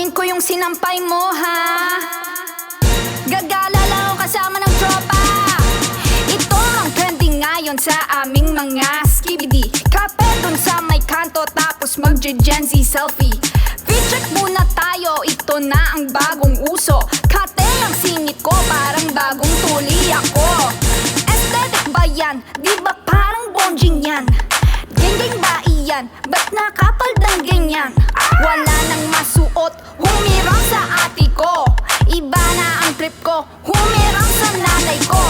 Kunin ko yung sinampay mo, ha? Gagala lang ako kasama ng tropa. Ito ang trending ngayon sa aming mga skibidi. Kape dun sa may kanto, tapos mag-Gen Z selfie. Fit-check muna tayo, ito na ang bagong uso. Kate ang singit ko, parang bagong tuli ako. Aesthetic ba yan? Di ba parang bonjing yan? Geng-geng ba iyan? Ba't nakapal ng ganyan? Wala nang masuot, humirang sa ate ko. Iba na ang trip ko, humirang sa nanay ko.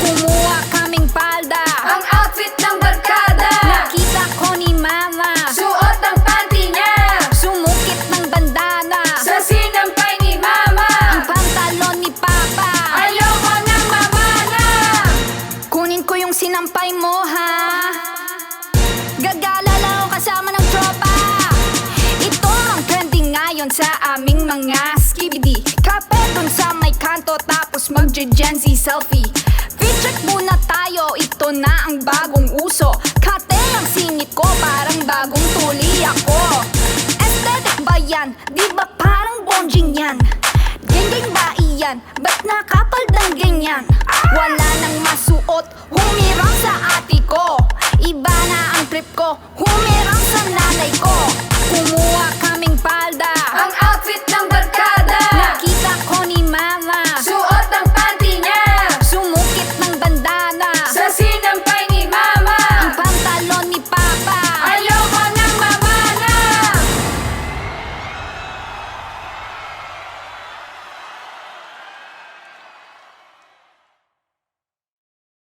Kumuha kaming palda, Ang outfit ng barkada, nakita ko ni mama. suot ang panty niya, Sumukit ng bandana, sa sinampay ni mama. ang pantalon ni papa. Ayoko nang mamana. Kunin ko yung sinampay mo, ha? Gagala lang ako kasama ng tropa. Ito ang trending ngayon sa aming mga skibidi. Kape dun sa may kanto, tapos mag-Gen Z selfie. Fit-check muna tayo, ito na ang bagong uso. Kate ang singit ko, parang bagong tuli ako. Aesthetic ba yan? Di ba parang bonjing yan? Geng-geng ba iyan? Ba't nakapal ng ganyan? Wala nang masuot, humirang sa ate ko. Iba na ang trip ko, humirang sa nanay ko. Kumuha kaming palda, Ang outfit